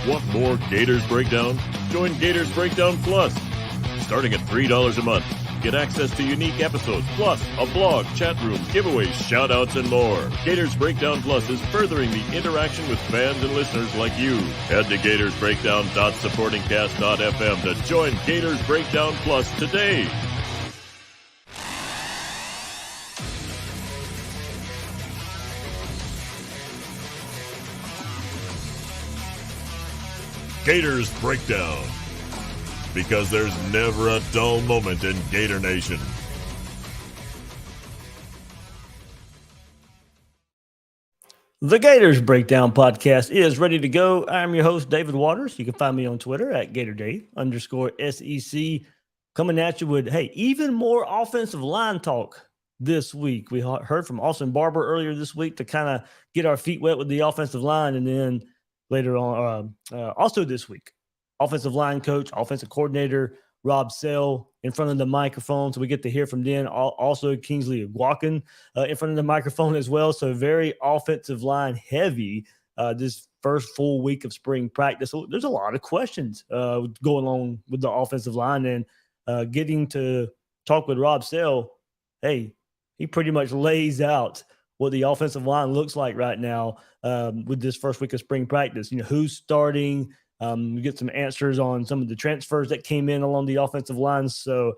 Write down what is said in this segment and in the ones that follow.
Want more Gators Breakdown? Join Gators Breakdown Plus. Starting at $3 a month, get access to unique episodes, plus a blog, chat room, giveaways, shout-outs, and more. Gators Breakdown Plus is furthering the interaction with fans and listeners like you. Head to gatorsbreakdown.supportingcast.fm to join Gators Breakdown Plus today. Gators Breakdown, because there's never a dull moment in Gator Nation. The Gators Breakdown podcast is ready to go. I'm your host, David Waters. You can find me on Twitter at GatorDave_SEC. Coming at you with, even more offensive line talk this week. We heard from Austin Barber earlier this week to kind of get our feet wet with the offensive line, and then later on, also this week, offensive line coach, offensive coordinator Rob Sell in front of the microphone. So we get to hear from then. Also Kingsley Aguakan in front of the microphone as well. So very offensive line heavy this first full week of spring practice. So there's a lot of questions going on with the offensive line, and getting to talk with Rob Sell. He pretty much lays out what the offensive line looks like right now with this first week of spring practice. Who's starting. We get some answers on some of the transfers that came in along the offensive line. So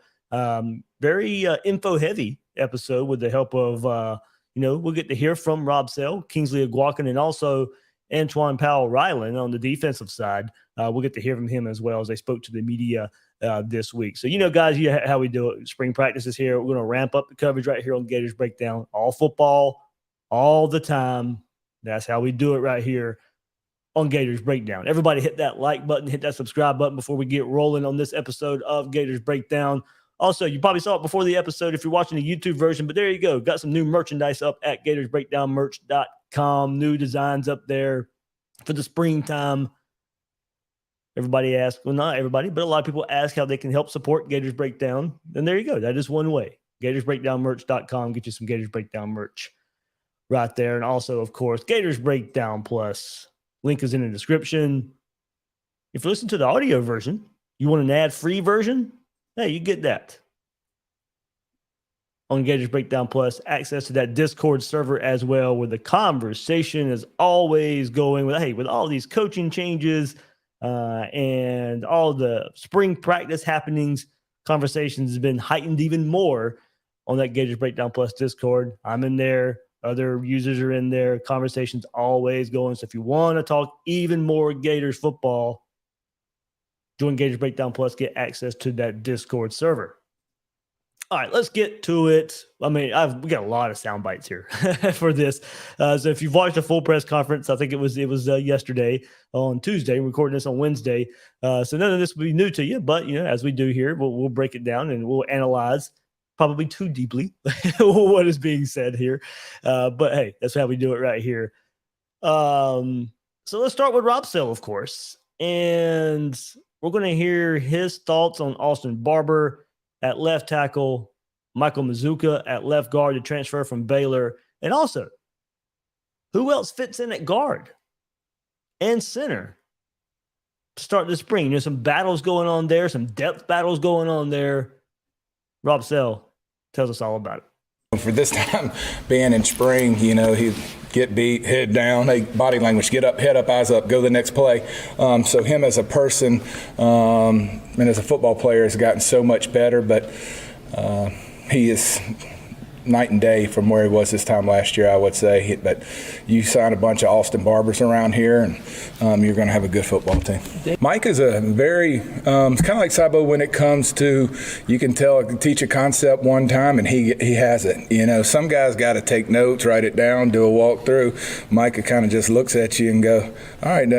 very info-heavy episode with the help of, we'll get to hear from Rob Sell, Kingsley Aguakan, and also Antwaun Powell-Ryland on the defensive side. We'll get to hear from him as well as they spoke to the media this week. So, guys, how we do it. Spring practice is here. We're going to ramp up the coverage right here on Gators Breakdown. All football, all the time. That's how we do it right here on Gators Breakdown. Everybody hit that like button, hit that subscribe button before we get rolling on this episode of Gators Breakdown. Also, you probably saw it before the episode if you're watching the YouTube version, but there you go. Got some new merchandise up at gatorsbreakdownmerch.com. New designs up there for the springtime. Everybody asks, well, not everybody, but a lot of people ask how they can help support Gators Breakdown. And there you go. That is one way. gatorsbreakdownmerch.com. Get you some Gators Breakdown merch right there. And also, of course, Gators Breakdown Plus. Link is in the description. If you listen to the audio version, you want an ad-free version, you get that. On Gators Breakdown Plus, access to that Discord server as well, where the conversation is always going with all these coaching changes and all the spring practice happenings. Conversations have been heightened even more on that Gators Breakdown Plus Discord. I'm in there. Other users are in there. Conversations always going. So if you want to talk even more Gators football, join Gators Breakdown Plus. Get access to that Discord server. All right, let's get to it. We got a lot of sound bites here for this. So if you've watched the full press conference, I think it was yesterday on Tuesday. We're recording this on Wednesday. So none of this will be new to you, but as we do here, we'll break it down and we'll analyze probably too deeply what is being said here. But that's how we do it right here. So let's start with Rob Sell, of course. And we're going to hear his thoughts on Austin Barber at left tackle, Michael Mazuka at left guard to transfer from Baylor. And also, who else fits in at guard and center to start the spring? There's some battles going on there, some depth battles going on there. Rob Sell tells us all about it. For this time being in spring, he'd get beat, head down, body language, get up, head up, eyes up, go to the next play. So him as a person and as a football player has gotten so much better, but he is night and day from where he was this time last year, I would say. But you sign a bunch of Austin Barbers around here, and you're going to have a good football team. Mike is a very it's kind of like Sabo when it comes to, you can teach a concept one time and he has it. Some guys got to take notes, write it down, do a walkthrough. Mike kind of just looks at you and go, all right,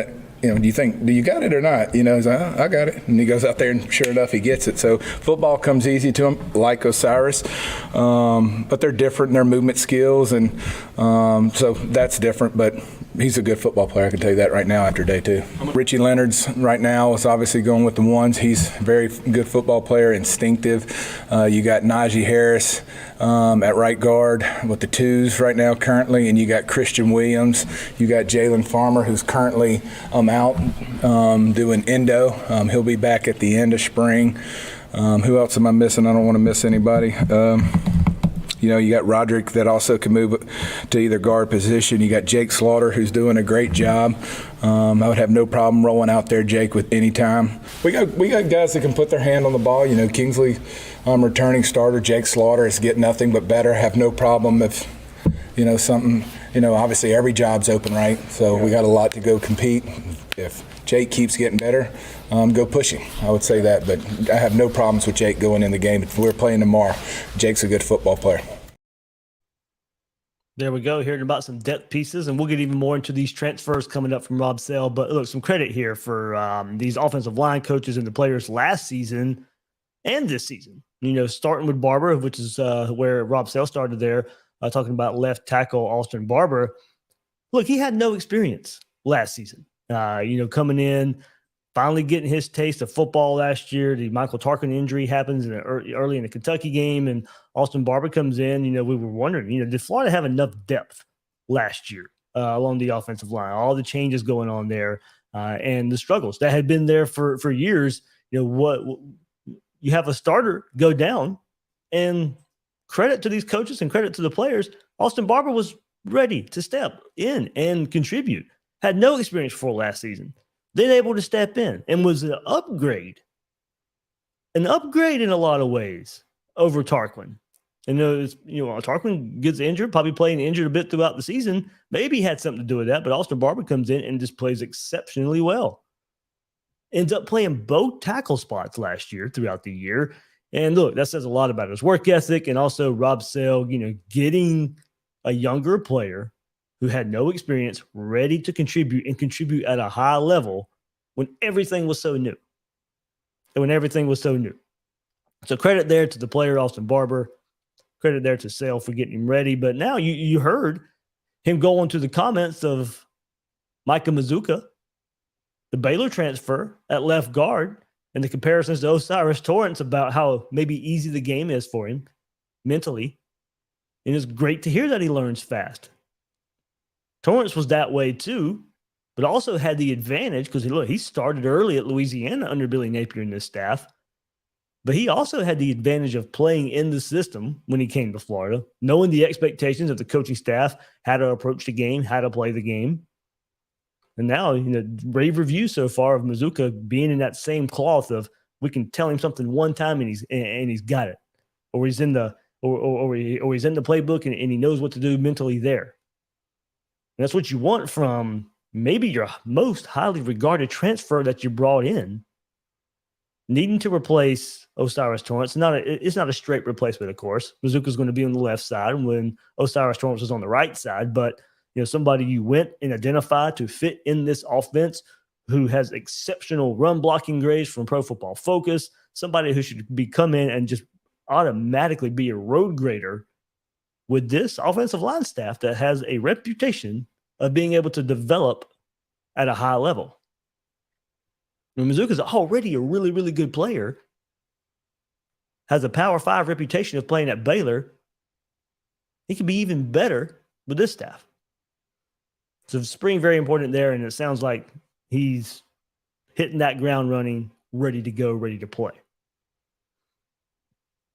do you got it or not? He's like, I got it. And he goes out there and sure enough, he gets it. So football comes easy to him, like Osiris. But they're different in their movement skills. And so that's different. But He's a good football player, I can tell you that right now after day 2. Richie Leonard's right now is obviously going with the ones. He's a very good football player, instinctive. You got Najee Harris at right guard with the 2s right now currently, and you got Christian Williams. You got Jalen Farmer, who's currently out doing endo. He'll be back at the end of spring. Who else am I missing? I don't want to miss anybody. You got Roderick that also can move to either guard position. You got Jake Slaughter, who's doing a great job. I would have no problem rolling out there, Jake, with any time. We got guys that can put their hand on the ball. Kingsley, returning starter. Jake Slaughter is getting nothing but better. Have no problem if something. Obviously every job's open, right? So we got a lot to go compete. If Jake keeps getting better, go push him. I would say that, but I have no problems with Jake going in the game. If we're playing tomorrow, Jake's a good football player. There we go, hearing about some depth pieces, and we'll get even more into these transfers coming up from Rob Sale. But look, some credit here for these offensive line coaches and the players last season and this season. Starting with Barber, which is where Rob Sale started there, talking about left tackle Austin Barber. Look, he had no experience last season. Coming in, finally getting his taste of football last year. The Michael Tarkin injury happens early in the Kentucky game, and Austin Barber comes in. We were wondering, did Florida have enough depth last year along the offensive line? All the changes going on there and the struggles that had been there for years. What you have a starter go down, and credit to these coaches and credit to the players. Austin Barber was ready to step in and contribute. Had no experience for last season. Then able to step in and was an upgrade in a lot of ways over Tarquin. And Tarquin gets injured, probably playing injured a bit throughout the season. Maybe he had something to do with that, but Austin Barber comes in and just plays exceptionally well. Ends up playing both tackle spots last year throughout the year. And look, that says a lot about his work ethic, and also Rob Sale, getting a younger player who had no experience, ready to contribute and contribute at a high level when everything was so new. So credit there to the player, Austin Barber. Credit there to Sale for getting him ready. But now you heard him go into the comments of Micah Mazuka, the Baylor transfer at left guard, and the comparisons to Osiris Torrance about how maybe easy the game is for him mentally. And it's great to hear that he learns fast. Torrance was that way too, but also had the advantage because he started early at Louisiana under Billy Napier and his staff. But he also had the advantage of playing in the system when he came to Florida, knowing the expectations of the coaching staff, how to approach the game, how to play the game. And now, rave reviews so far of Mazuka being in that same cloth of we can tell him something one time and he's got it, or he's in the or he's in the playbook and he knows what to do mentally there. And that's what you want from maybe your most highly regarded transfer that you brought in. Needing to replace Osiris Torrance. It's not a straight replacement, of course. Mazuka's going to be on the left side when Osiris Torrance was on the right side. But, somebody you went and identified to fit in this offense who has exceptional run blocking grades from Pro Football Focus, somebody who should come in and just automatically be a road grader with this offensive line staff that has a reputation of being able to develop at a high level. Mazuka's already a really, really good player, has a Power 5 reputation of playing at Baylor. He could be even better with this staff. So spring, very important there, and it sounds like he's hitting that ground running, ready to go, ready to play.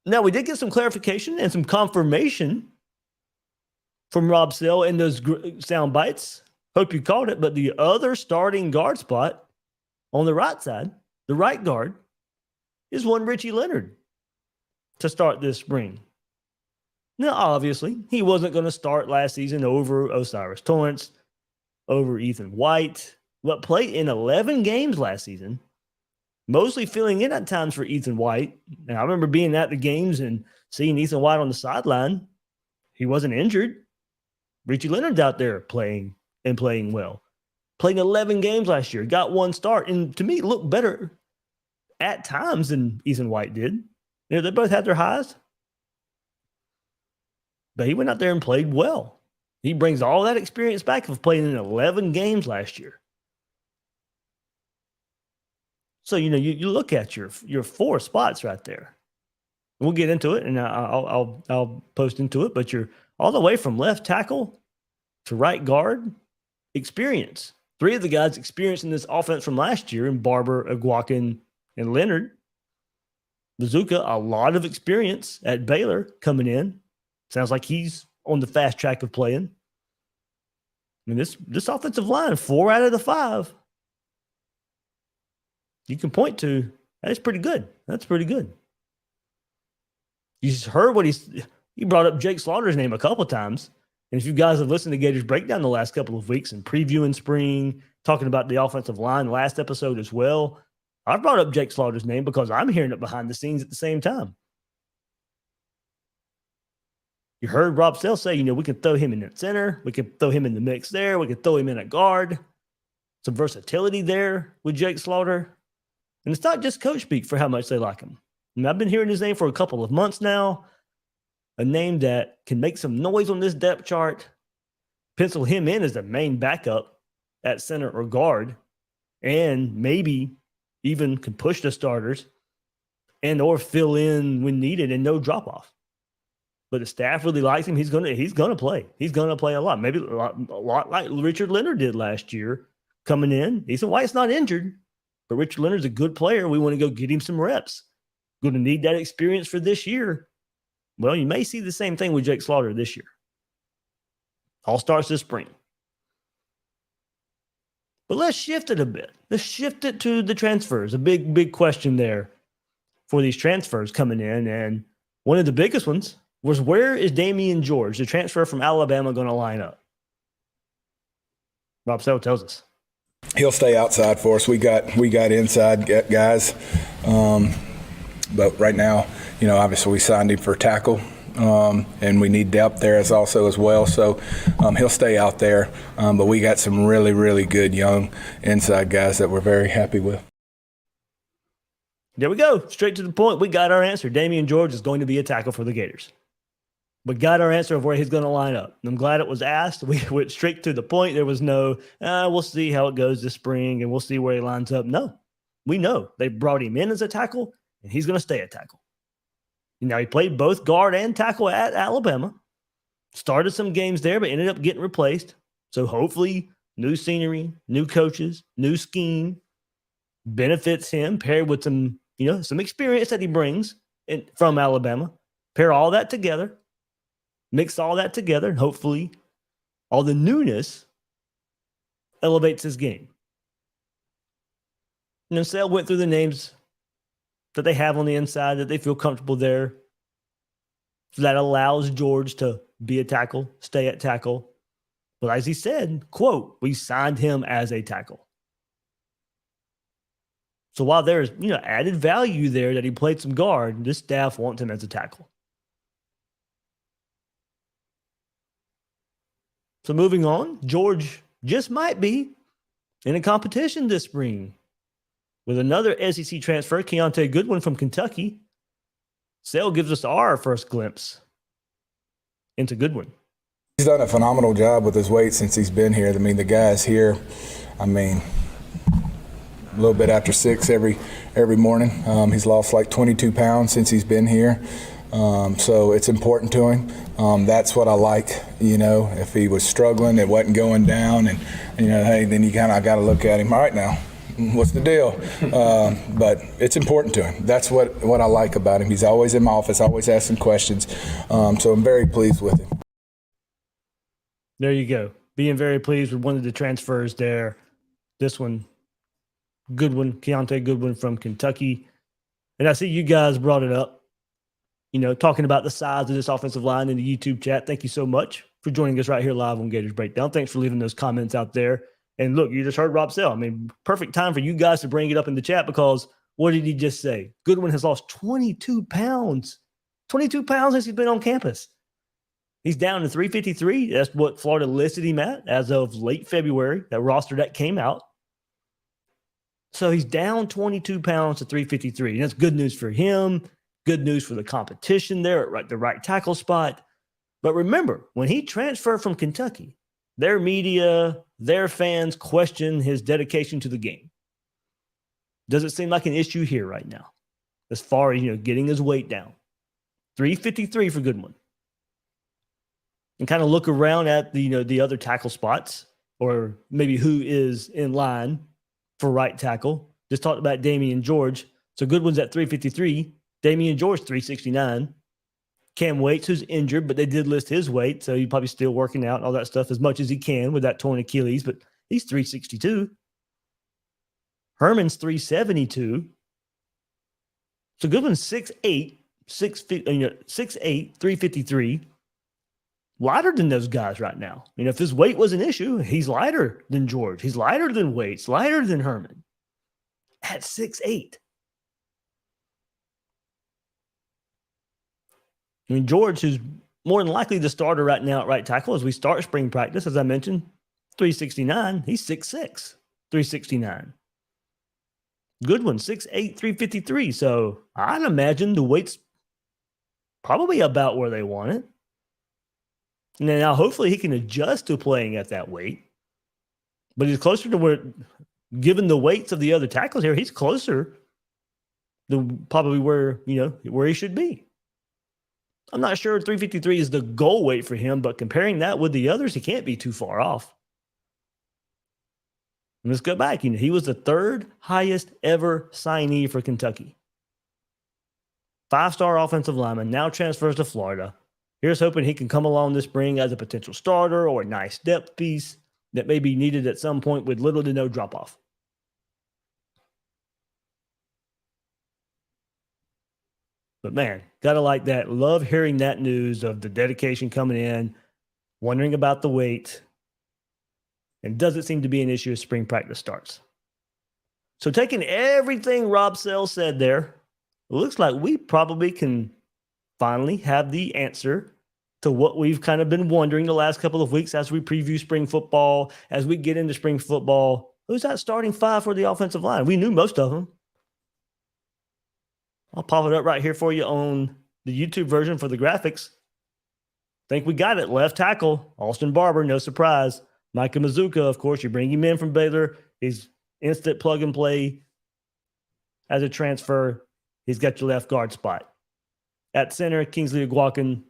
Now, we did get some clarification and some confirmation from Rob Sale in those sound bites. Hope you caught it, but the other starting guard spot on the right side, the right guard, is one Richie Leonard to start this spring. Now, obviously, he wasn't going to start last season over Osiris Torrance, over Ethan White, but played in 11 games last season, mostly filling in at times for Ethan White. And I remember being at the games and seeing Ethan White on the sideline. He wasn't injured. Richie Leonard's out there playing well. Played 11 games last year, got one start, and to me, looked better at times than Ethan White did. They both had their highs. But he went out there and played well. He brings all that experience back of playing in 11 games last year. So, you look at your 4 spots right there. We'll get into it, and I'll post into it, but you're all the way from left tackle to right guard, experience. 3 of the guys experienced in this offense from last year in Barber, Agwakin, and Leonard. Bazooka, a lot of experience at Baylor coming in. Sounds like he's on the fast track of playing. I mean, this offensive line, 4 out of the 5, you can point to, that's pretty good. That's pretty good. You just heard what he brought up Jake Slaughter's name a couple of times. And if you guys have listened to Gators Breakdown the last couple of weeks and previewing spring, talking about the offensive line last episode as well, I brought up Jake Slaughter's name because I'm hearing it behind the scenes at the same time. You heard Rob Sell say, we can throw him in at center. We can throw him in the mix there. We can throw him in at guard. Some versatility there with Jake Slaughter. And it's not just coach speak for how much they like him. I mean, I've been hearing his name for a couple of months now. A name that can make some noise on this depth chart. Pencil him in as the main backup at center or guard. And maybe even can push the starters and or fill in when needed and no drop off. But the staff really likes him. He's gonna play. He's gonna play a lot. Maybe a lot like Richard Leonard did last year, coming in. Ethan White's not injured, but Richard Leonard's a good player. We want to go get him some reps. Going to need that experience for this year. Well, you may see the same thing with Jake Slaughter this year. All starts this spring. But let's shift it a bit. Let's shift it to the transfers. A big question there for these transfers coming in. And one of the biggest ones was, where is Damian George, the transfer from Alabama, going to line up? Rob Sell tells us. He'll stay outside for us. We got inside guys. But right now, obviously we signed him for tackle. And we need depth there as well. So he'll stay out there. But we got some really, really good young inside guys that we're very happy with. There we go. Straight to the point. We got our answer. Damian George is going to be a tackle for the Gators. We got our answer of where he's going to line up. I'm glad it was asked. We went straight to the point. There was no, we'll see how it goes this spring and we'll see where he lines up. No, we know they brought him in as a tackle and he's going to stay a tackle. Now, he played both guard and tackle at Alabama, started some games there, but ended up getting replaced. So hopefully new scenery, new coaches, new scheme benefits him, paired with some, some experience that he brings from Alabama. Pair all that together, mix all that together, and hopefully all the newness elevates his game. And Sale went through the names that they have on the inside that they feel comfortable there. So that allows George to be a tackle, stay at tackle. But as he said, quote, we signed him as a tackle. So while there's, added value there that he played some guard, this staff wants him as a tackle. So moving on, George just might be in a competition this spring with another SEC transfer, Keontae Goodwin from Kentucky. Sale gives us our first glimpse into Goodwin. He's done a phenomenal job with his weight since he's been here. The guy's here, a little bit after 6 every morning. He's lost like 22 pounds since he's been here. So it's important to him. That's what I like, if he was struggling, it wasn't going down, and, hey, then you kind of got to look at him. All right, now, what's the deal? But it's important to him. That's what I like about him. He's always in my office, always asking questions. So I'm very pleased with him. There you go. Being very pleased with one of the transfers there. This one, Goodwin, Keontae Goodwin from Kentucky. And I see you guys brought it up, talking about the size of this offensive line in the YouTube chat. Thank you so much for joining us right here live on Gators Breakdown. Thanks for leaving those comments out there. And look, you just heard Rob Sell. Perfect time for you guys to bring it up in the chat, because what did he just say? Goodwin has lost 22 pounds. 22 pounds since he's been on campus. He's down to 353. That's what Florida listed him at as of late February, that roster that came out. So he's down 22 pounds to 353. And that's good news for him. Good news for the competition there at the right tackle spot. But remember, when he transferred from Kentucky, their media, their fans question his dedication to the game. Does it seem like an issue here right now as far as, getting his weight down? 353 for Goodwin. And kind of look around at the other tackle spots, or maybe who is in line for right tackle. Just talked about Damian George. So Goodwin's at 353. Damian George, 369. Cam Waits, who's injured, but they did list his weight, so he's probably still working out and all that stuff as much as he can with that torn Achilles, but he's 362. Herman's 372. So Goodwin's 6'8", 353. Lighter than those guys right now. If his weight was an issue, he's lighter than George. He's lighter than Waits, lighter than Herman at 6'8". George, who's more than likely the starter right now at right tackle as we start spring practice, as I mentioned, 369. He's 6'6", 369. Goodwin, 6'8", 353. So I'd imagine the weight's probably about where they want it. And now hopefully he can adjust to playing at that weight. But he's closer to where, given the weights of the other tackles here, he's closer to probably where he should be. I'm not sure 353 is the goal weight for him, but comparing that with the others, he can't be too far off. And let's go back. He was the third highest ever signee for Kentucky. 5-star offensive lineman, now transfers to Florida. Here's hoping he can come along this spring as a potential starter or a nice depth piece that may be needed at some point with little to no drop-off. But man, gotta like that. Love hearing that news of the dedication coming in, wondering about the weight, and doesn't seem to be an issue as spring practice starts. So taking everything Rob Sell said there, it looks like we probably can finally have the answer to what we've kind of been wondering the last couple of weeks as we preview spring football, as we get into spring football. Who's that starting five for the offensive line? We knew most of them. I'll pop it up right here for you on the YouTube version for the graphics. Think we got it. Left tackle, Austin Barber, no surprise. Micah Mazuka, of course, you bring him in from Baylor. He's instant plug and play as a transfer. He's got your left guard spot. At center, Kingsley Aguakin.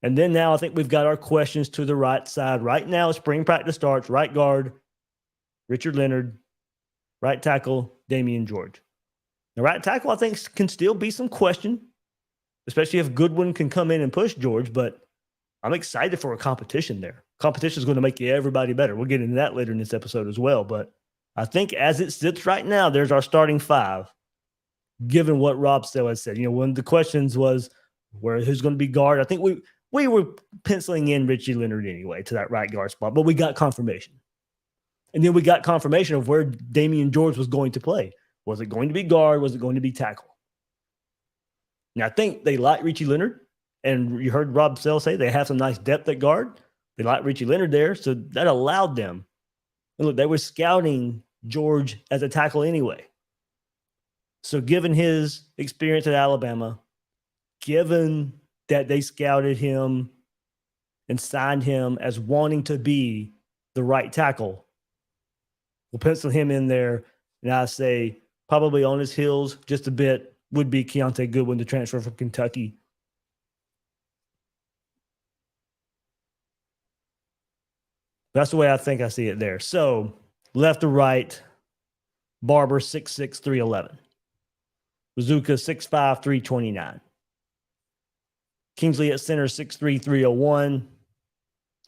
And then now I think we've got our questions to the right side. Right now, spring practice starts. Right guard, Richard Leonard. Right tackle, Damian George. The right tackle, I think, can still be some question, especially if Goodwin can come in and push George, but I'm excited for a competition there. Competition is going to make everybody better. We'll get into that later in this episode as well, but I think as it sits right now, there's our starting five, given what Rob Sell has said. One of the questions was who's going to be guard. I think we were penciling in Richie Leonard anyway to that right guard spot, but we got confirmation. And then we got confirmation of where Damian George was going to play. Was it going to be guard? Was it going to be tackle? Now, I think they like Richie Leonard, and you heard Rob Sell say they have some nice depth at guard. They like Richie Leonard there, so that allowed them. And look, they were scouting George as a tackle anyway. So given his experience at Alabama, given that they scouted him and signed him as wanting to be the right tackle, we'll pencil him in there, and I say probably on his heels just a bit would be Keontae Goodwin to transfer from Kentucky. That's the way I think I see it there. So left to right, Barber 6'6", 311. Bazooka 6'5", 329. Kingsley at center 6'3", 301.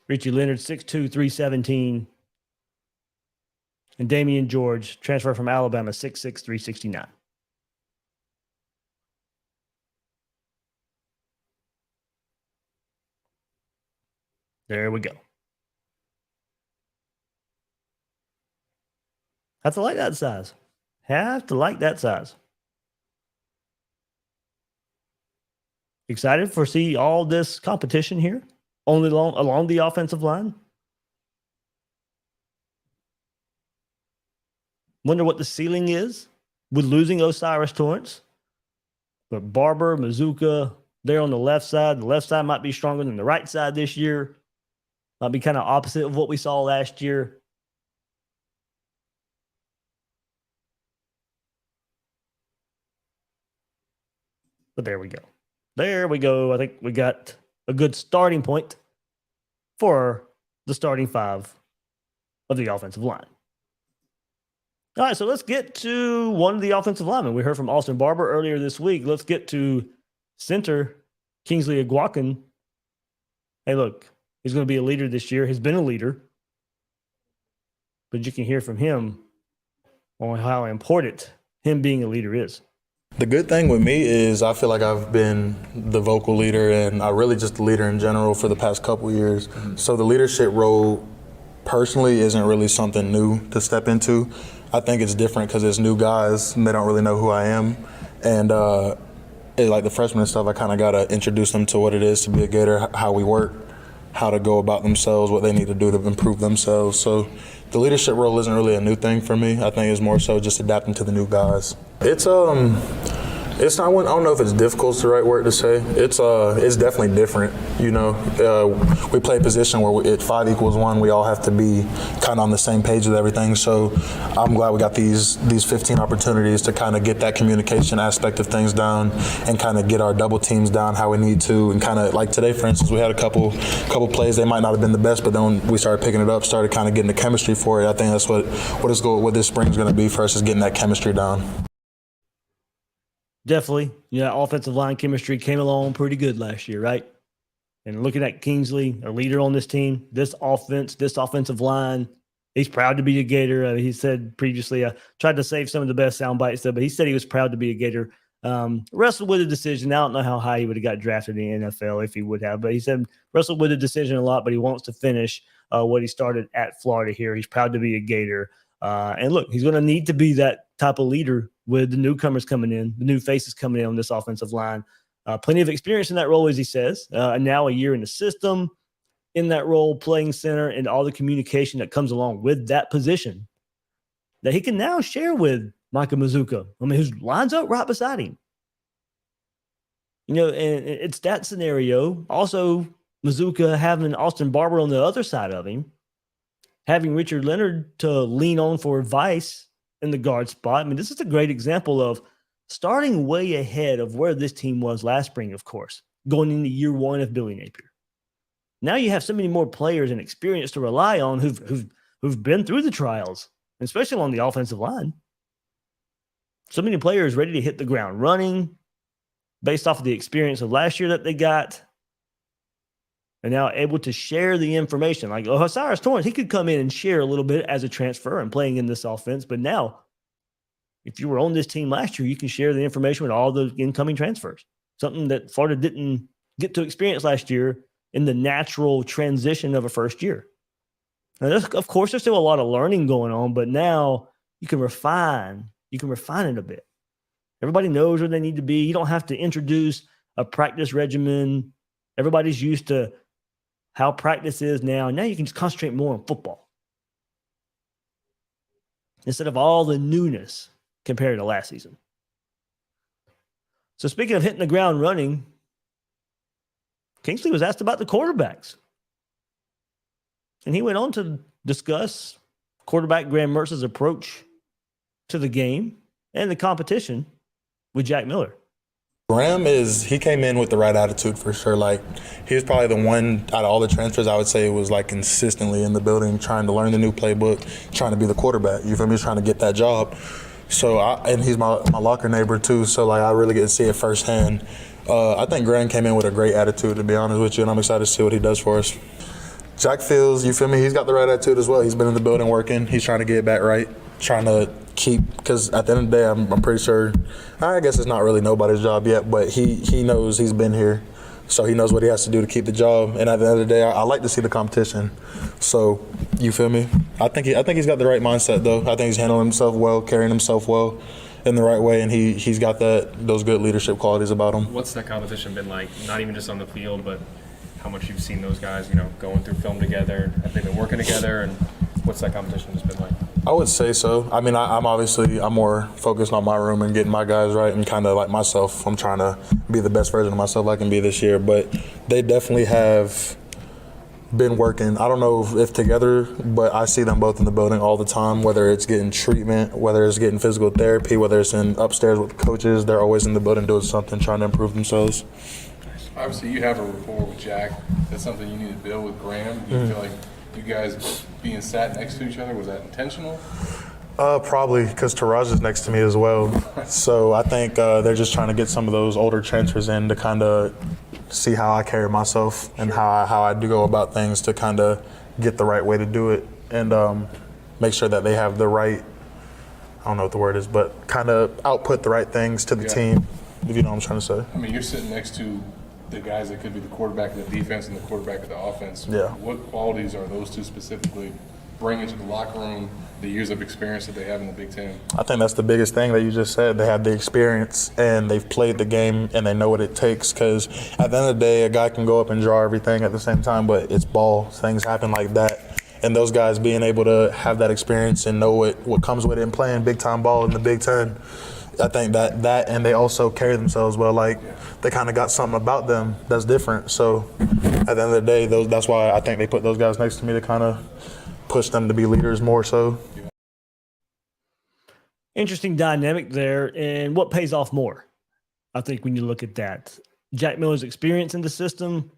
Richie Leonard 6'2", 317. And Damian George, transfer from Alabama, 6'6", 369. There we go. Have to like that size. Have to like that size. Excited for see all this competition here along the offensive line. Wonder what the ceiling is with losing Osiris Torrance. But Barber, Mazuka, there on the left side. The left side might be stronger than the right side this year. Might be kind of opposite of what we saw last year. But there we go. There we go. I think we got a good starting point for the starting five of the offensive line. All right, so let's get to one of the offensive linemen. We heard from Austin Barber earlier this week. Let's get to center Kingsley Aguakin. Hey, look, he's going to be a leader this year. He's been a leader. But you can hear from him on how important him being a leader is. The good thing with me is I feel like I've been the vocal leader and I really just the leader in general for the past couple years. So the leadership role personally isn't really something new to step into. I think it's different because it's new guys and they don't really know who I am. And like the freshmen and stuff, I kind of got to introduce them to what it is to be a Gator, how we work, how to go about themselves, what they need to do to improve themselves. So the leadership role isn't really a new thing for me. I think it's more so just adapting to the new guys. It's not one. I don't know if it's difficult is the right word to say. It's definitely different. You know, we play a position where at 5 = 1, we all have to be kind of on the same page with everything. So I'm glad we got these 15 opportunities to kind of get that communication aspect of things down and kind of get our double teams down how we need to. And kind of like today, for instance, we had a couple plays. They might not have been the best, but then when we started picking it up, started kind of getting the chemistry for it. I think that's what this spring is going to be for us, is getting that chemistry down. Definitely. Yeah, offensive line chemistry came along pretty good last year, right? And looking at Kingsley, a leader on this team, this offensive line, he's proud to be a Gator. He said previously, I tried to save some of the best sound bites, but he said he was proud to be a Gator. Wrestled with a decision. I don't know how high he would have got drafted in the NFL if he would have, but he said wrestled with a decision a lot, but he wants to finish what he started at Florida here. He's proud to be a Gator. And look, he's going to need to be that type of leader with the newcomers coming in, the new faces coming in on this offensive line. Plenty of experience in that role, as he says. And now a year in the system, in that role, playing center, and all the communication that comes along with that position that he can now share with Micah Mazuka. I mean, who lines up right beside him. You know, and it's that scenario. Also, Mazuka having Austin Barber on the other side of him, having Richard Leonard to lean on for advice in the guard spot. I mean, this is a great example of starting way ahead of where this team was last spring, of course, going into year one of Billy Napier. Now you have so many more players and experience to rely on who've been through the trials, especially on the offensive line. So many players ready to hit the ground running based off of the experience of last year that they got, and now able to share the information. Like Osiris Torrance, he could come in and share a little bit as a transfer and playing in this offense. But now, if you were on this team last year, you can share the information with all the incoming transfers. Something that Florida didn't get to experience last year in the natural transition of a first year. Now, of course, there's still a lot of learning going on, but now you can refine. You can refine it a bit. Everybody knows where they need to be. You don't have to introduce a practice regimen. Everybody's used to how practice is now. Now you can just concentrate more on football instead of all the newness compared to last season. So speaking of hitting the ground running, Kingsley was asked about the quarterbacks. And he went on to discuss quarterback Graham Mertz's approach to the game and the competition with Jack Miller. Graham he came in with the right attitude for sure. Like, he was probably the one out of all the transfers I would say was like consistently in the building, trying to learn the new playbook, trying to be the quarterback. You feel me? Trying to get that job. So, and he's my locker neighbor too. So, like, I really get to see it firsthand. I think Graham came in with a great attitude, to be honest with you, and I'm excited to see what he does for us. Jack feels, you feel me? He's got the right attitude as well. He's been in the building working. He's trying to get it back right, trying to keep, because at the end of the day, I'm pretty sure, I guess it's not really nobody's job yet, but he knows he's been here, so he knows what he has to do to keep the job. And at the end of the day, I like to see the competition. So, you feel me? I think he's got the right mindset, though. I think he's handling himself well, carrying himself well in the right way, and he's got those good leadership qualities about him. What's that competition been like? Not even just on the field, but how much you've seen those guys, going through film together? Have they been working together, and what's that competition just been like? I would say so. I mean, I'm more focused on my room and getting my guys right, and kind of like myself. I'm trying to be the best version of myself I can be this year. But they definitely have been working. I don't know if together, but I see them both in the building all the time, whether it's getting treatment, whether it's getting physical therapy, whether it's in upstairs with the coaches. They're always in the building doing something, trying to improve themselves. Obviously, you have a rapport with Jack. That's something you need to build with Graham. Do you feel like you guys being sat next to each other, was that intentional? Probably because Taraj is next to me as well. So I think they're just trying to get some of those older transfers in to kind of see how I carry myself and how I do go about things to kind of get the right way to do it and make sure that they have the right, I don't know what the word is, but kind of output the right things to the team, if you know what I'm trying to say. I mean, you're sitting next to the guys that could be the quarterback of the defense and the quarterback of the offense. Yeah. What qualities are those two specifically bringing to the locker room, the years of experience that they have in the Big Ten? I think that's the biggest thing that you just said. They have the experience and they've played the game and they know what it takes, because at the end of the day, a guy can go up and draw everything at the same time, but it's ball. Things happen like that. And those guys being able to have that experience and know what comes with it and playing big-time ball in the Big Ten, I think that and they also carry themselves well. Like, they kind of got something about them that's different. So at the end of the day, that's why I think they put those guys next to me to kind of push them to be leaders more so. Interesting dynamic there. And what pays off more, I think, when you look at that? Jack Miller's experience in the system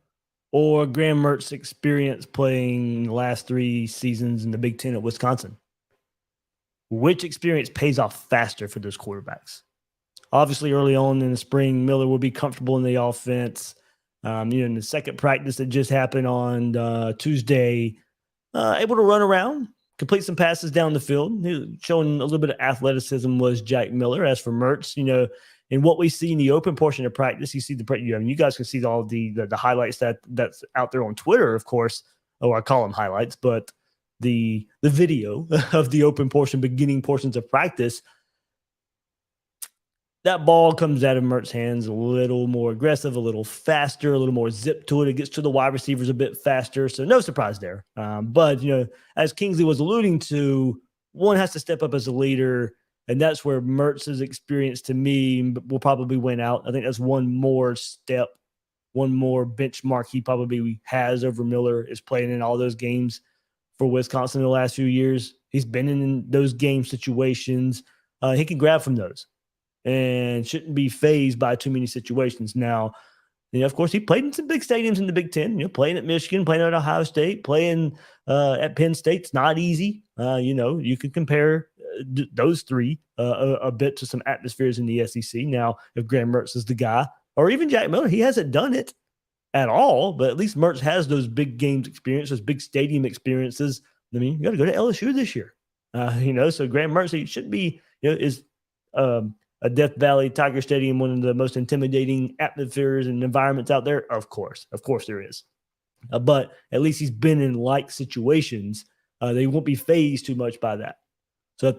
or Graham Mertz's experience playing the last 3 seasons in the Big Ten at Wisconsin? Which experience pays off faster for those quarterbacks? Obviously, early on in the spring, Miller will be comfortable in the offense. In the second practice that just happened on Tuesday, able to run around, complete some passes down the field. Showing a little bit of athleticism was Jack Miller. As for Mertz, in what we see in the open portion of practice, you see you guys can see all the highlights that's out there on Twitter, of course. Oh, I call them highlights, but the video of the open portion, beginning portions of practice, that ball comes out of Mertz's hands a little more aggressive, a little faster, a little more zip to it. It gets to the wide receivers a bit faster, so no surprise there. But as Kingsley was alluding to, one has to step up as a leader, and that's where Mertz's experience, to me, will probably win out. I think that's one more step, one more benchmark he probably has over Miller, is playing in all those games for Wisconsin in the last few years. He's been in those game situations. He can grab from those and shouldn't be fazed by too many situations. Now, of course, he played in some big stadiums in the Big Ten, playing at Michigan, playing at Ohio State, playing at Penn State. It's not easy. You can compare those 3 a bit to some atmospheres in the SEC. Now, if Graham Mertz is the guy, or even Jack Miller, he hasn't done it at all, but at least Mertz has those big games experience, those big stadium experiences. I mean, you got to go to LSU this year, so Graham Mertz, he should be, is a Death Valley Tiger Stadium, one of the most intimidating atmospheres and environments out there. Of course there is. But at least he's been in like situations. They won't be fazed too much by that. So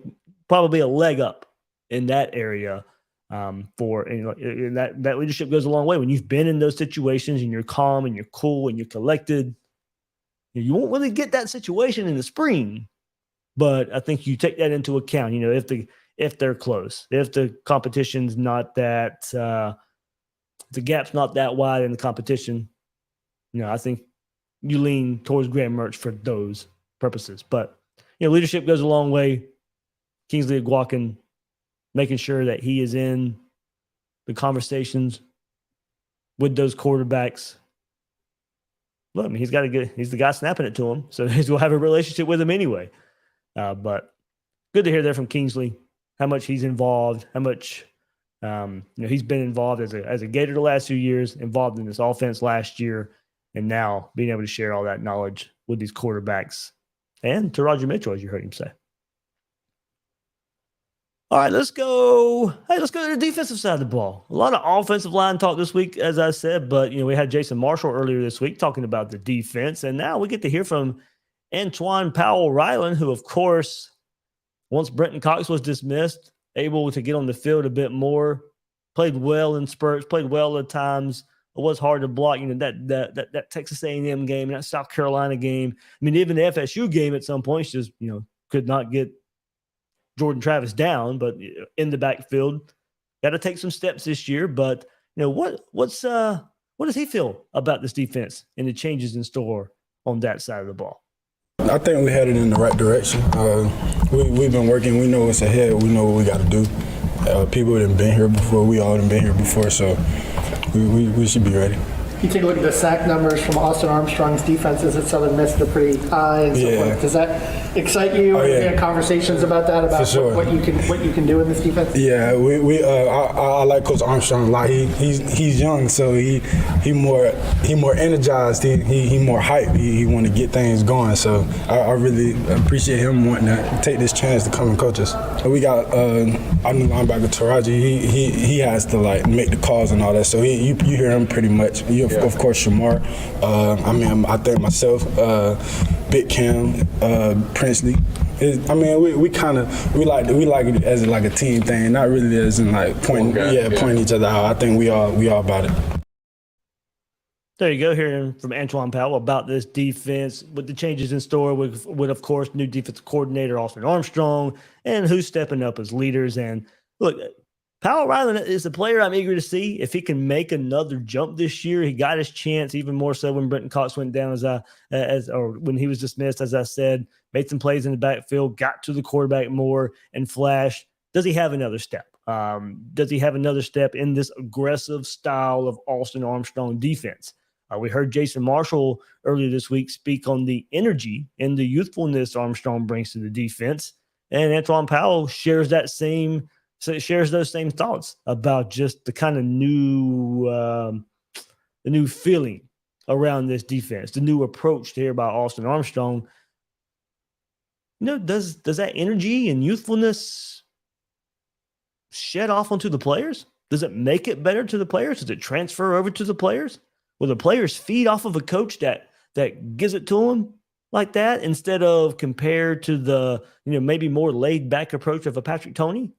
probably a leg up in that area. And that leadership goes a long way. When you've been in those situations and you're calm and you're cool and you're collected, you won't really get that situation in the spring. But I think you take that into account. If they're close, if the competition's not that, the gap's not that wide in the competition, I think you lean towards Graham Mertz for those purposes. But leadership goes a long way. Kingsley Aguakin, making sure that he is in the conversations with those quarterbacks. Look, I mean, he's the guy snapping it to him, so he's going to have a relationship with him anyway. But good to hear there from Kingsley, how much he's involved, how much he's been involved as a Gator the last few years, involved in this offense last year, and now being able to share all that knowledge with these quarterbacks and to Roger Mitchell, as you heard him say. All right, let's go. Hey, let's go to the defensive side of the ball. A lot of offensive line talk this week, as I said, but we had Jason Marshall earlier this week talking about the defense, and now we get to hear from Antwaun Powell-Ryland, who, of course, once Brenton Cox was dismissed, able to get on the field a bit more, played well in spurts, played well at times. It was hard to block. That Texas A&M game, that South Carolina game. I mean, even the FSU game at some points just could not get Jordan Travis down, but in the backfield, got to take some steps this year. But what does he feel about this defense and the changes in store on that side of the ball? I think we headed in the right direction. We've been working. We know what's ahead. We know what we got to do. People that have been here before. We all have been here before, so we should be ready. You take a look at the sack numbers from Austin Armstrong's defenses at Southern Miss, they're pretty high and so forth. Does that excite you? Oh, Or yeah. you had conversations about that, about sure. what you can do in this defense? Yeah, I like Coach Armstrong a lot. He's young, so he more energized. He more hype. He want to get things going. So I really appreciate him wanting to take this chance to come and coach us. We got our new linebacker Taraji. He has to make the calls and all that. So you hear him pretty much. Of course, Shamar. I think myself, Big Cam, Princely. We like it as like a team thing, not really as in pointing each other out. I think we all about it. There you go, hearing from Antwaun Powell about this defense with the changes in store with of course, new defensive coordinator Austin Armstrong and who's stepping up as leaders. And look, Powell-Ryland is a player I'm eager to see if he can make another jump this year. He got his chance even more so when Brenton Cox went down or when he was dismissed, as I said, made some plays in the backfield, got to the quarterback more and flashed. Does he have another step? Does he have another step in this aggressive style of Austin Armstrong defense? We heard Jason Marshall earlier this week speak on the energy and the youthfulness Armstrong brings to the defense. And Antwaun Powell shares those same thoughts about just the kind of the new feeling around this defense, the new approach here by Austin Armstrong. Does that energy and youthfulness shed off onto the players? Does it make it better to the players? Does it transfer over to the players? Will the players feed off of a coach that gives it to them like that instead of compared to the maybe more laid back approach of a Patrick Toney?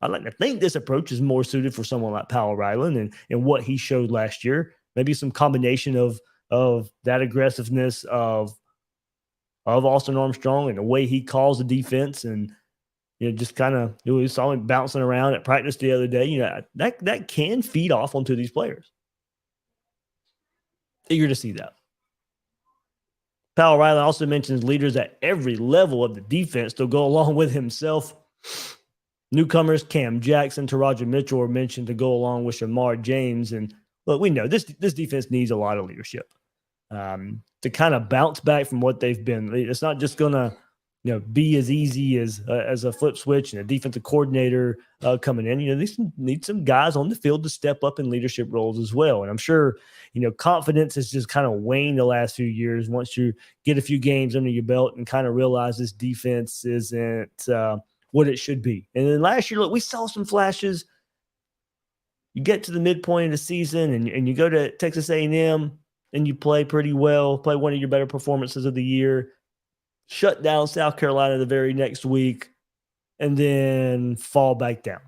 I'd like to think this approach is more suited for someone like Powell-Ryland and what he showed last year. Maybe some combination of that aggressiveness of Austin Armstrong and the way he calls the defense, and just kind of we saw him bouncing around at practice the other day. That can feed off onto these players. Eager to see that. Powell-Ryland also mentions leaders at every level of the defense to go along with himself. Newcomers Cam Jackson, Taraji Mitchell were mentioned to go along with Shamar James. And look, we know this defense needs a lot of leadership to kind of bounce back from what they've been. It's not just going to be as easy as a flip switch and a defensive coordinator coming in. They need some guys on the field to step up in leadership roles as well. And I'm sure, confidence has just kind of waned the last few years once you get a few games under your belt and kind of realize this defense isn't what it should be. And then last year, look, we saw some flashes. You get to the midpoint of the season and you go to Texas A&M and you play pretty well, play one of your better performances of the year, shut down South Carolina the very next week, and then fall back down.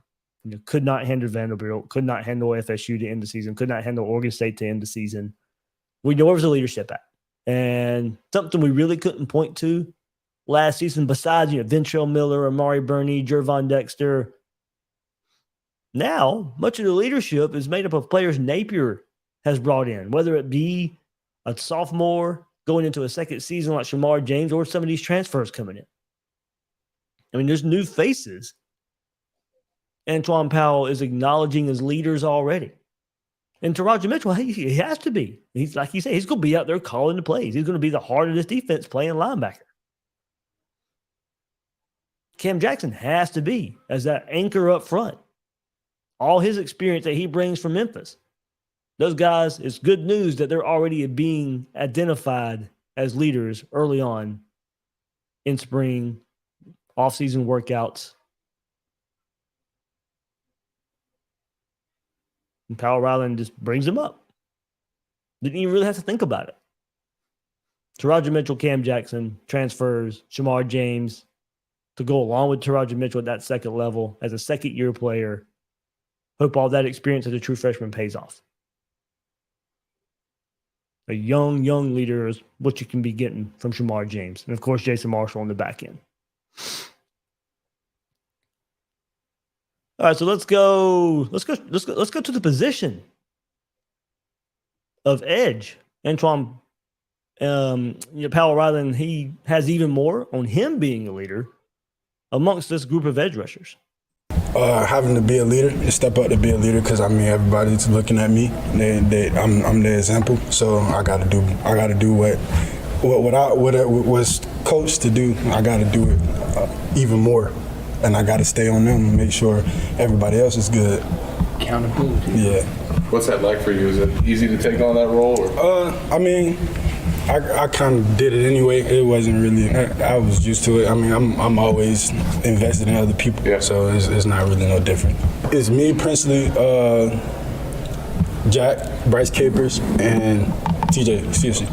Could not handle Vanderbilt, could not handle FSU to end the season, could not handle Oregon State to end the season. We know where was the leadership at. And something we really couldn't point to last season besides, Ventrell Miller, Amari Burney, Jervon Dexter. Now, much of the leadership is made up of players Napier has brought in, whether it be a sophomore going into a second season like Shamar James or some of these transfers coming in. There's new faces Antwaun Powell is acknowledging as leaders already. And Taraji Mitchell, he has to be. He's like you say, he's going to be out there calling the plays. He's going to be the heart of this defense playing linebacker. Cam Jackson has to be as that anchor up front. All his experience that he brings from Memphis. Those guys, it's good news that they're already being identified as leaders early on in spring, off-season workouts. And Powell-Ryland just brings them up. Didn't even really have to think about it. Taraji Mitchell, Cam Jackson, transfers, Shamar James to go along with Taraji Mitchell at that second level as a second-year player. Hope all that experience as a true freshman pays off. A young leader is what you can be getting from Shamar James. And, of course, Jason Marshall on the back end. All right, so let's go to the position of edge. Antwaun Powell-Ryland, he has even more on him being a leader amongst this group of edge rushers. Having to be a leader, to step up to be a leader, because I mean everybody's looking at me. I'm the example, so I got to do what I was coached to do. I got to do it even more, and I got to stay on them and make sure everybody else is good. Accountability. Yeah. What's that like for you? Is it easy to take on that role? Or? I mean, I kind of did it anyway. It wasn't really. I was used to it. I mean, I'm always invested in other people, so it's not really no different. It's me, Princely, Jack, Bryce Capers, and TJ CFC.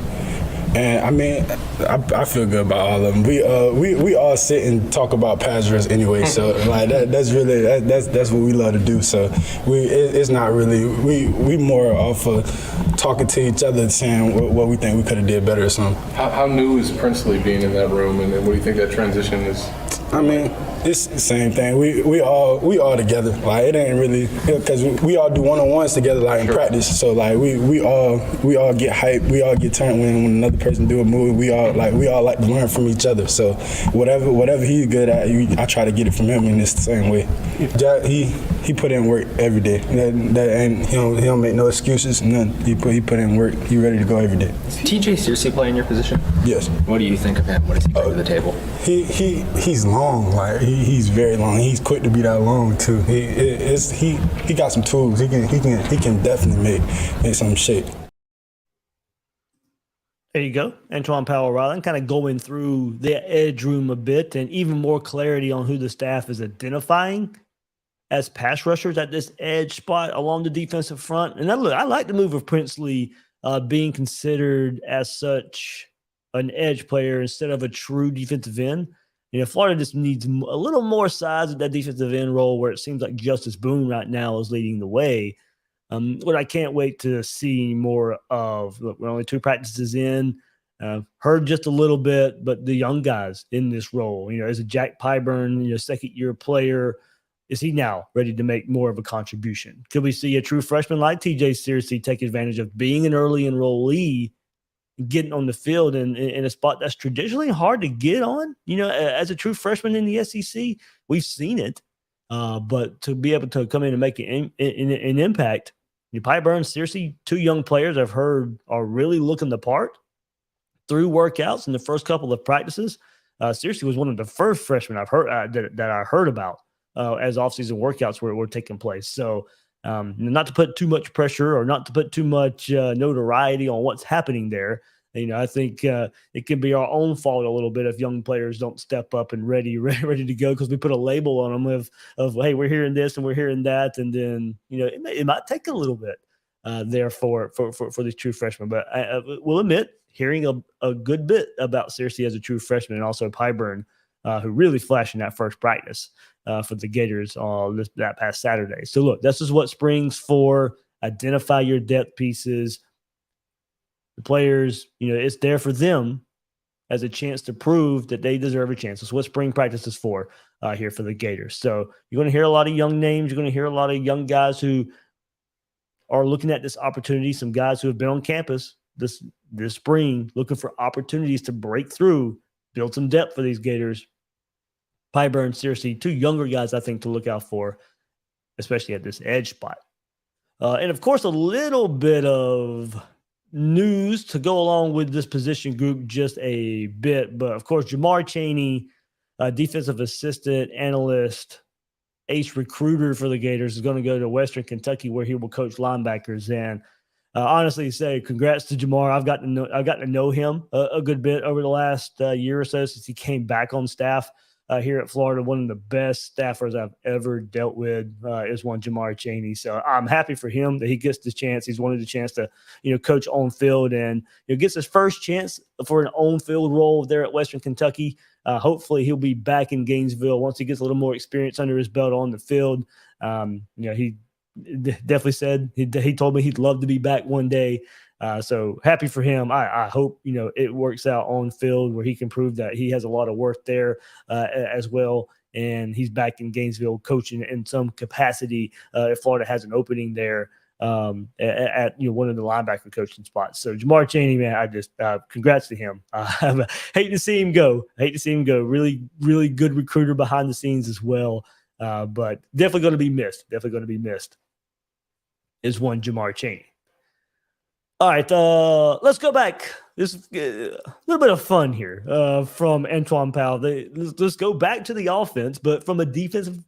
And I mean, I feel good about all of them. We all sit and talk about pass rush anyway, so like that's what we love to do. So it's not really we more off of talking to each other, saying what we think we could have did better or something. How new is Princely being in that room, and what do you think that transition is? I mean, it's the same thing. We all together. Like it ain't really, because we all do one-on-ones together, like in practice. So like we all get hyped. We all get turned when another person do a move. We all like to learn from each other. So whatever he's good at, I try to get it from him, and it's the same way. Jack, he put in work every day. And he don't make no excuses. None. He put in work. He ready to go every day. Does TJ seriously play in your position? Yes. What do you think of him? What does he bring to the table? He's long. Like he's very long. He's quick to be that long too. He got some tools. He can definitely make some shape. There you go. Antwaun Powell-Ryland kind of going through the edge room a bit, and even more clarity on who the staff is identifying as pass rushers at this edge spot along the defensive front. And I like the move of Princely being considered as such an edge player instead of a true defensive end. Florida just needs a little more size at that defensive end role, where it seems like Justice Boone right now is leading the way. What I can't wait to see more of. Look, we're only 2 practices in. Heard just a little bit, but the young guys in this role, as a Jack Pyburn, second-year player, is he now ready to make more of a contribution? Could we see a true freshman like TJ seriously take advantage of being an early enrollee, getting on the field in a spot that's traditionally hard to get on? As a true freshman in the SEC, we've seen it. But to be able to come in and make an impact, Pyburn, seriously, 2 young players I've heard are really looking the part through workouts in the first couple of practices. Seriously was one of the first freshmen I've heard that I heard about as offseason workouts were taking place. So not to put too much pressure or not to put too much notoriety on what's happening there. I think it can be our own fault a little bit if young players don't step up and ready to go, because we put a label on them of hey, we're hearing this and we're hearing that, and then it might take a little bit there for these true freshmen. But I will admit, hearing a good bit about Searcy as a true freshman, and also Pyburn, who really flashed in that first practice for the Gators that past Saturday. So look, this is what spring's for. Identify your depth pieces. The players, it's there for them as a chance to prove that they deserve a chance. That's what spring practice is for here for the Gators. So you're going to hear a lot of young names. You're going to hear a lot of young guys who are looking at this opportunity, some guys who have been on campus this spring looking for opportunities to break through, build some depth for these Gators. Pyburn, seriously, 2 younger guys I think to look out for, especially at this edge spot. And, of course, a little bit of news to go along with this position group just a bit. But, of course, Jamar Chaney, defensive assistant, analyst, ace recruiter for the Gators, is going to go to Western Kentucky, where he will coach linebackers. And honestly, say congrats to Jamar. I've gotten to know him a good bit over the last year or so since he came back on staff here at Florida. One of the best staffers I've ever dealt with is one Jamar Chaney. So I'm happy for him that he gets the chance. He's wanted the chance to, coach on field, and gets his first chance for an on field role there at Western Kentucky. Hopefully he'll be back in Gainesville once he gets a little more experience under his belt on the field. He definitely said he told me he'd love to be back one day. So happy for him. I hope, it works out on field where he can prove that he has a lot of worth there as well. and he's back in Gainesville coaching in some capacity if Florida has an opening there at one of the linebacker coaching spots. So Jamar Chaney, man, I just congrats to him. I hate to see him go. Really, really good recruiter behind the scenes as well, but definitely going to be missed. Is one Jamar Chaney. All right, let's go back. This is a little bit of fun here from Antwaun Powell. Let's go back to the offense, but from a defensive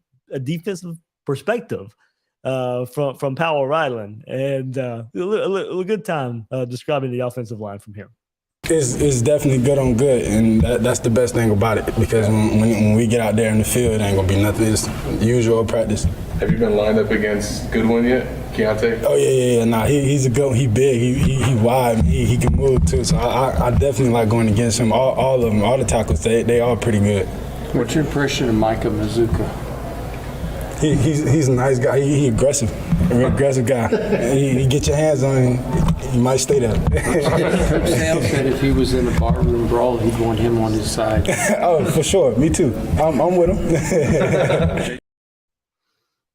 perspective from Powell-Ryland, and a good time describing the offensive line from him. It's definitely good on good, and that's the best thing about it, because when we get out there in the field, it ain't going to be nothing. It's usual practice. Have you been lined up against Goodwin yet, Keontae? Oh, yeah. Nah, he's a good one. He big. He wide. He can move, too. So I definitely like going against him. All of them, all the tackles, they are pretty good. What's your impression of Micah Mazuka? He's a nice guy. He aggressive. A real aggressive guy. He get your hands on him, you might stay there. Coach Sam said if he was in a barroom brawl, he'd want him on his side. Oh, for sure. Me too. I'm with him.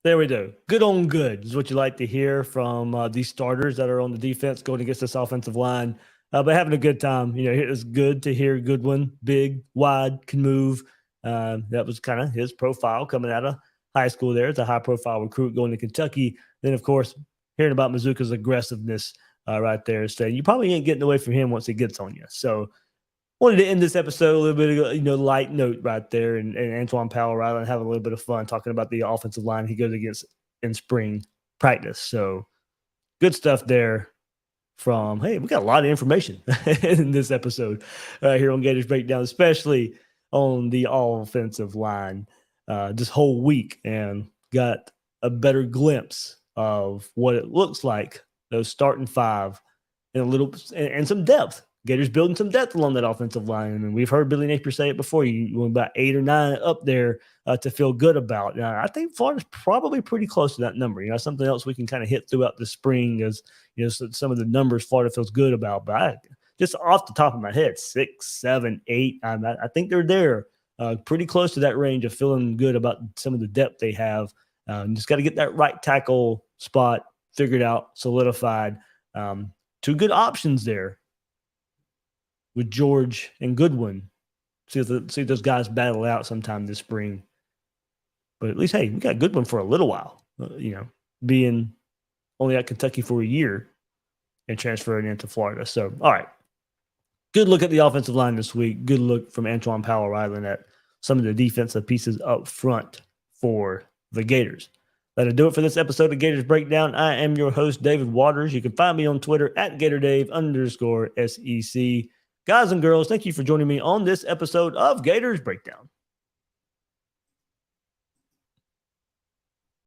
There we go. Good on good is what you like to hear from these starters that are on the defense going against this offensive line. But having a good time. It's good to hear Goodwin, big, wide, can move. That was kind of his profile coming out of high school there. It's a high-profile recruit going to Kentucky. Then, of course, hearing about Mazuka's aggressiveness right there. So you probably ain't getting away from him once he gets on you. So wanted to end this episode a little bit of light note right there, and Antwaun Powell-Ryland having a little bit of fun talking about the offensive line he goes against in spring practice. So good stuff there from, hey, we got a lot of information in this episode here on Gators Breakdown, especially on the offensive line this whole week, and got a better glimpse of what it looks like, those starting five, and some depth. Gators building some depth along that offensive line. And we've heard Billy Napier say it before. You went about 8 or 9 up there to feel good about. Now, I think Florida's probably pretty close to that number. Something else we can kind of hit throughout the spring is, some of the numbers Florida feels good about. But just off the top of my head, 6, 7, 8, I think they're there, pretty close to that range of feeling good about some of the depth they have. Just got to get that right tackle spot figured out, solidified. 2 good options there with George and Goodwin. See those guys battle out sometime this spring. But at least, hey, we got Goodwin for a little while, being only at Kentucky for a year and transferring into Florida. So, all right. Good look at the offensive line this week. Good look from Antwaun Powell-Ryland at some of the defensive pieces up front for the Gators. That'll do it for this episode of Gators Breakdown. I am your host, David Waters. You can find me on Twitter at GatorDave_SEC. Guys and girls, thank you for joining me on this episode of Gators Breakdown.